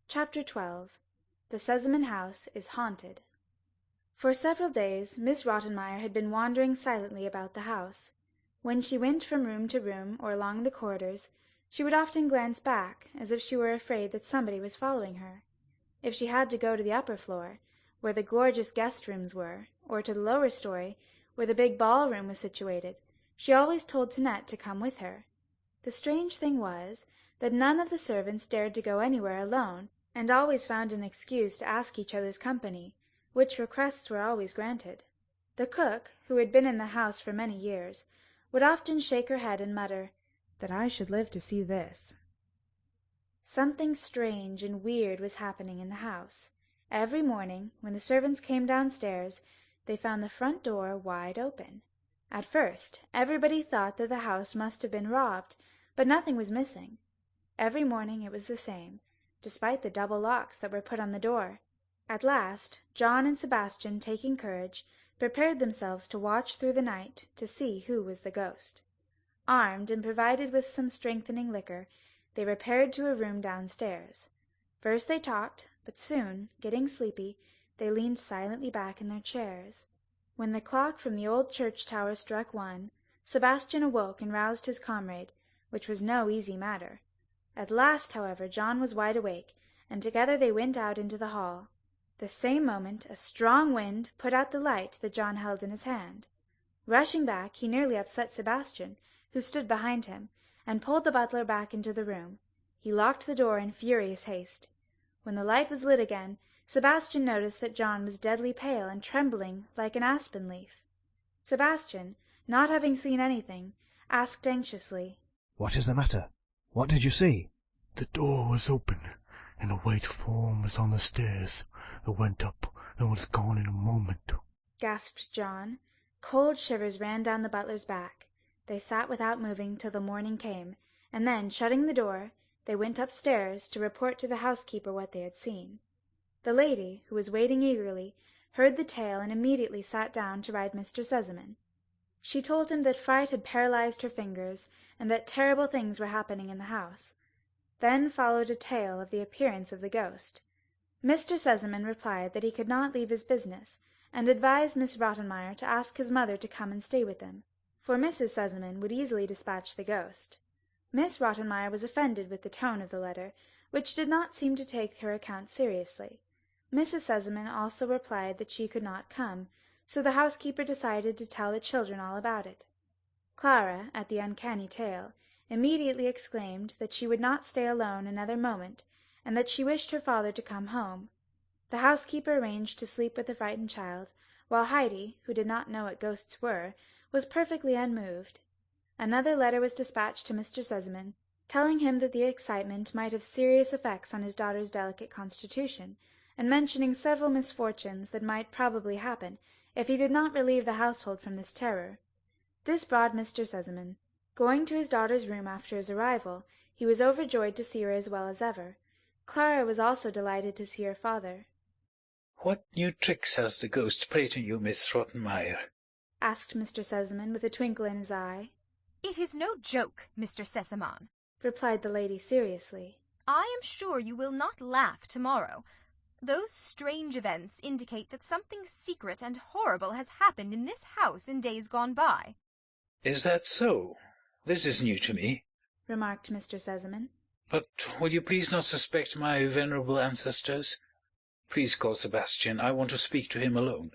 Chapter 12. The Sesemann house is haunted. For several days Miss Rottenmeier had been wandering silently about the house. When she went from room to room or along the corridors, she would often glance back, as if she were afraid that somebody was following her. If she had to go to the upper floor, where the gorgeous guest rooms were, or to the lower story, where the big ball-room was situated, she always told Tinette to come with her. The strange thing was that none of the servants dared to go anywhere alone, and always found an excuse to ask each other's company, which requests were always granted. The cook, who had been in the house for many years, would often shake her head and mutter, "That I should live to see this." Something strange and weird was happening in the house. Every morning, when the servants came downstairs, they found the front door wide open. At first, everybody thought that the house must have been robbed, but nothing was missing. Every morning it was the same, despite the double locks that were put on the door. At last, John and Sebastian, taking courage, prepared themselves to watch through the night to see who was the ghost. Armed and provided with some strengthening liquor, they repaired to a room downstairs. First they talked, but soon, getting sleepy, they leaned silently back in their chairs. When the clock from the old church tower struck 1, Sebastian awoke and roused his comrade, which was no easy matter. At last, however, John was wide awake, and together they went out into the hall. The same moment a strong wind put out the light that John held in his hand. Rushing back, he nearly upset Sebastian, who stood behind him, and pulled the butler back into the room. He locked the door in furious haste. When the light was lit again, Sebastian noticed that John was deadly pale and trembling like an aspen leaf. Sebastian, not having seen anything, asked anxiously, "What is the matter? What did you see?" "The door was open, and a white form was on the stairs. It went up and was gone in a moment," gasped John. Cold shivers ran down the butler's back. They sat without moving till the morning came, and then, shutting the door, they went upstairs to report to the housekeeper what they had seen. The lady, who was waiting eagerly, heard the tale and immediately sat down to write Mr. Sesemann. She told him that fright had paralyzed her fingers, and that terrible things were happening in the house. Then followed a tale of the appearance of the ghost. Mr. Sesemann replied that he could not leave his business, and advised Miss Rottenmeier to ask his mother to come and stay with them, for Mrs. Sesemann would easily dispatch the ghost. Miss Rottenmeier was offended with the tone of the letter, which did not seem to take her account seriously. Mrs. Sesemann also replied that she could not come, so the housekeeper decided to tell the children all about it. Clara, at the uncanny tale, immediately exclaimed that she would not stay alone another moment, and that she wished her father to come home. The housekeeper arranged to sleep with the frightened child, while Heidi, who did not know what ghosts were, was perfectly unmoved. Another letter was dispatched to Mr. Sesemann, telling him that the excitement might have serious effects on his daughter's delicate constitution, and mentioning several misfortunes that might probably happen if he did not relieve the household from this terror. This brought Mr. Sesemann. Going to his daughter's room after his arrival, he was overjoyed to see her as well as ever. Clara was also delighted to see her father. "What new tricks has the ghost played on you, Miss Rottenmeier?" asked Mr. Sesemann with a twinkle in his eye. "It is no joke, Mr. Sesemann," replied the lady seriously. "I am sure you will not laugh tomorrow. Those strange events indicate that something secret and horrible has happened in this house in days gone by." "Is that so? This is new to me," remarked Mr. Sesemann. "But will you please not suspect my venerable ancestors? Please call Sebastian. I want to speak to him alone."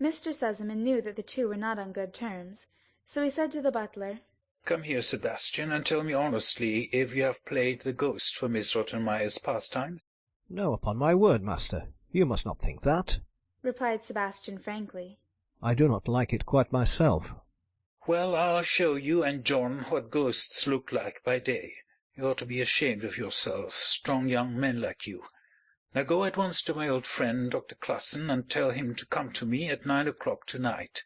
Mr. Sesemann knew that the two were not on good terms, so he said to the butler, "Come here, Sebastian, and tell me honestly if you have played the ghost for Miss Rottenmeier's pastime." "No, upon my word, master. You must not think that," replied Sebastian frankly. "I do not like it quite myself." "Well, I'll show you and John what ghosts look like by day. You ought to be ashamed of yourselves, strong young men like you. Now go at once to my old friend, Dr. Classen, and tell him to come to me at 9 o'clock tonight.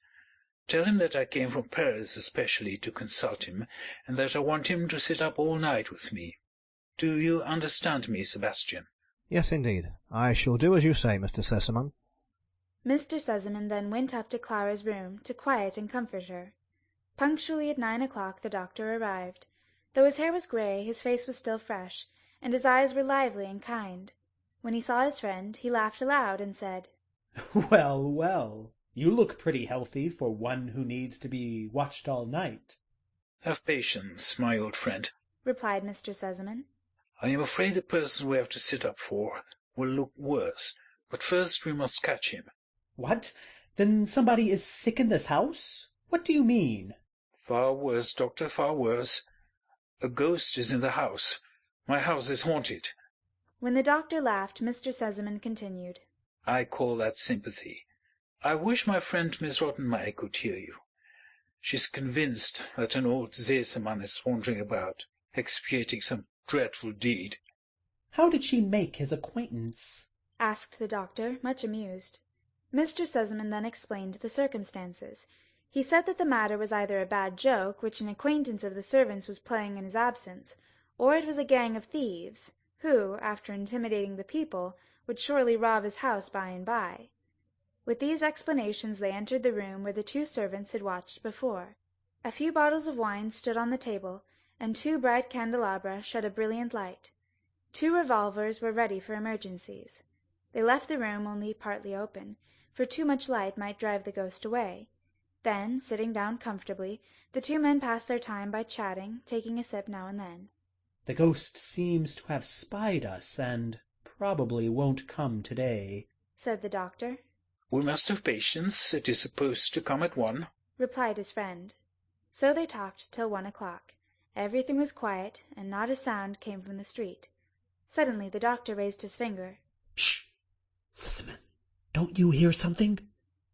Tell him that I came from Paris especially to consult him, and that I want him to sit up all night with me. Do you understand me, Sebastian?" "Yes, indeed. I shall do as you say, Mr. Sesemann." Mr. Sesemann then went up to Clara's room to quiet and comfort her. Punctually at 9 o'clock the doctor arrived. Though his hair was grey, his face was still fresh, and his eyes were lively and kind. When he saw his friend, he laughed aloud and said, Well, well, you look pretty healthy for one who needs to be watched all night. Have patience, my old friend, replied Mr. Sesemann. I am afraid the person we have to sit up for will look worse, but first we must catch him. What? Then somebody is sick in this house? What do you mean? Far worse, doctor, far worse. A ghost is in the house. My house is haunted. When the doctor laughed, Mr. Sesemann continued, I call that sympathy. I wish my friend Miss Rottenmeier could hear you. She's convinced that an old Sesemann is wandering about, expiating some dreadful deed. How did she make his acquaintance? asked the doctor, much amused. Mr. Sesemann then explained the circumstances. He said that the matter was either a bad joke which an acquaintance of the servants was playing in his absence, or it was a gang of thieves, who, after intimidating the people, would surely rob his house by and by. With these explanations they entered the room where the two servants had watched before. A few bottles of wine stood on the table, and 2 bright candelabra shed a brilliant light. 2 revolvers were ready for emergencies. They left the room only partly open, for too much light might drive the ghost away. Then, sitting down comfortably, the 2 men passed their time by chatting, taking a sip now and then. The ghost seems to have spied us, and probably won't come today, said the doctor. We must have patience. It is supposed to come at 1, replied his friend. So they talked till 1 o'clock. Everything was quiet, and not a sound came from the street. Suddenly the doctor raised his finger. Shh! Sesemann, don't you hear something?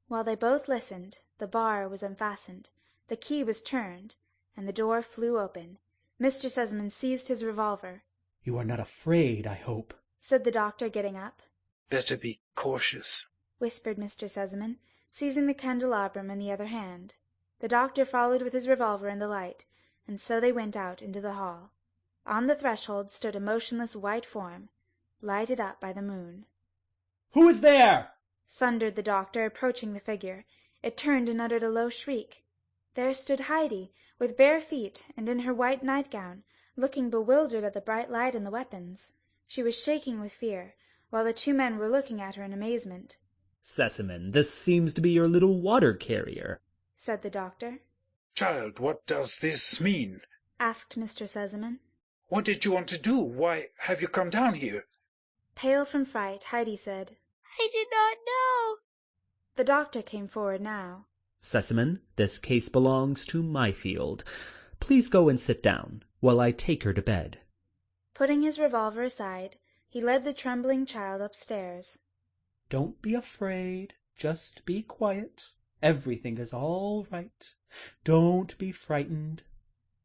While they both listened, the bar was unfastened, the key was turned, and the door flew open. Mr. Sesemann seized his revolver. You are not afraid, I hope, said the doctor, getting up. Better be cautious, whispered Mr. Sesemann, seizing the candelabrum in the other hand. The doctor followed with his revolver in the light, and so they went out into the hall. On the threshold stood a motionless white form, lighted up by the moon. Who is there? thundered the doctor, approaching the figure. It turned and uttered a low shriek. There stood Heidi, with bare feet and in her white nightgown, looking bewildered at the bright light and the weapons. She was shaking with fear, while the 2 men were looking at her in amazement. Sesemann, this seems to be your little water-carrier, said the doctor. Child, what does this mean? asked Mr. Sesemann. What did you want to do? Why have you come down here? Pale from fright, Heidi said, I did not know. The doctor came forward now. Sesemann, this case belongs to my field. Please go and sit down, while I take her to bed. Putting his revolver aside, he led the trembling child upstairs. Don't be afraid. Just be quiet. Everything is all right. Don't be frightened.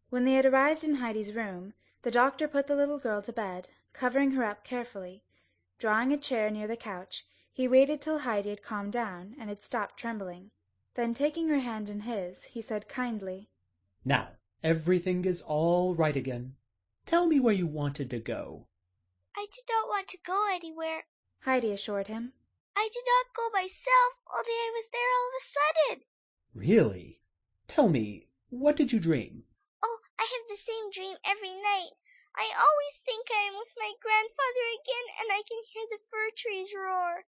When they had arrived in Heidi's room, the doctor put the little girl to bed, covering her up carefully. Drawing a chair near the couch, he waited till Heidi had calmed down and had stopped trembling. Then, taking her hand in his, he said kindly, Now, everything is all right again. Tell me where you wanted to go. I did not want to go anywhere. Heidi assured him. I did not go myself, only I was there all of a sudden. Really? Tell me, what did you dream? Oh, I have the same dream every night. I always think I am with my grandfather again, and I can hear the fir trees roar.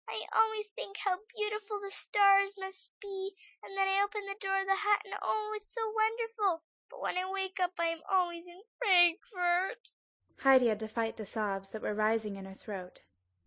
I always think how beautiful the stars must be, and then I open the door of the hut, and oh, it's so wonderful. But when I wake up, I am always in Frankfurt. Heidi had to fight the sobs that were rising in her throat.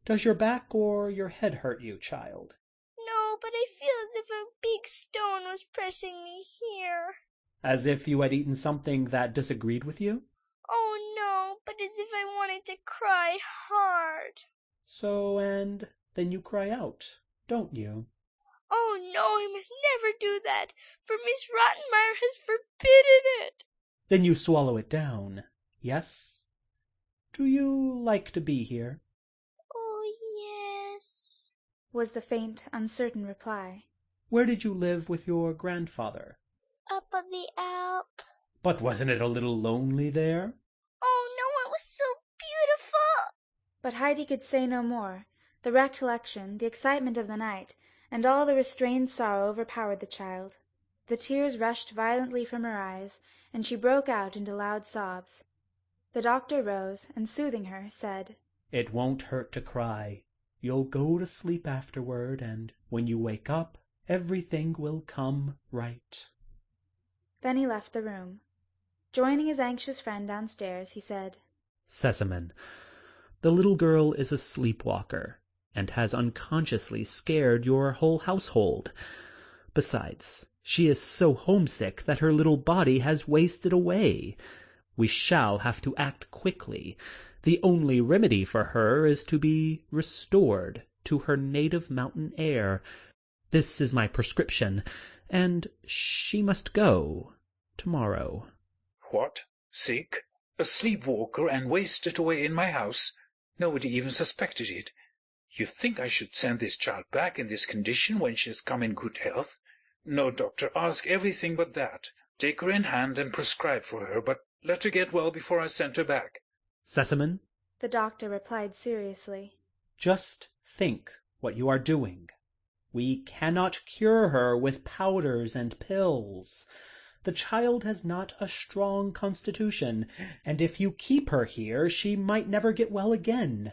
Does your back or your head hurt you, child? No, but I feel as if a big stone was pressing me here. As if you had eaten something that disagreed with you? Oh, no, but as if I wanted to cry hard. So, and then you cry out, don't you? Oh, no, I must never do that, for Miss Rottenmeier has forbidden it. Then you swallow it down, yes? Do you like to be here? Oh, yes, was the faint, uncertain reply. Where did you live with your grandfather? up on the Alp. But wasn't it a little lonely there? Oh, no, it was so beautiful. But Heidi could say no more. The recollection, the excitement of the night, and all the restrained sorrow overpowered the child. The tears rushed violently from her eyes, and she broke out into loud sobs. The doctor rose, and soothing her, said, It won't hurt to cry. You'll go to sleep afterward, and when you wake up, everything will come right." Then he left the room. Joining his anxious friend downstairs, he said, "Sesemann, the little girl is a sleepwalker, and has unconsciously scared your whole household. Besides, she is so homesick that her little body has wasted away. We shall have to act quickly. The only remedy for her is to be restored to her native mountain air. This is my prescription, and she must go tomorrow." What? Sick? A sleepwalker, and wasted away in my house? Nobody even suspected it. You think I should send this child back in this condition when she has come in good health? No, doctor, ask everything but that. Take her in hand and prescribe for her, but let her get well before I send her back. "Sesemann, the doctor replied seriously, just think what you are doing. We cannot cure her with powders and pills. The child has not a strong constitution, and if you keep her here she might never get well again.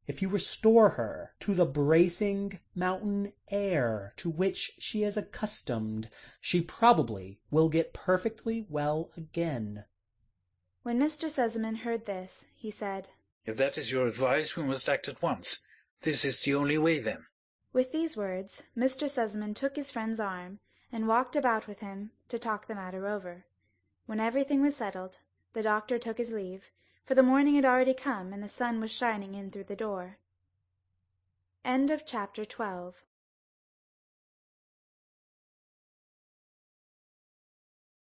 If you restore her to the bracing mountain air to which she is accustomed, she probably will get perfectly well again." When Mr. Sesemann heard this, he said, If that is your advice, we must act at once. This is the only way, then. With these words, Mr. Sesemann took his friend's arm and walked about with him to talk the matter over. When everything was settled, the doctor took his leave, for the morning had already come and the sun was shining in through the door. End of chapter 12.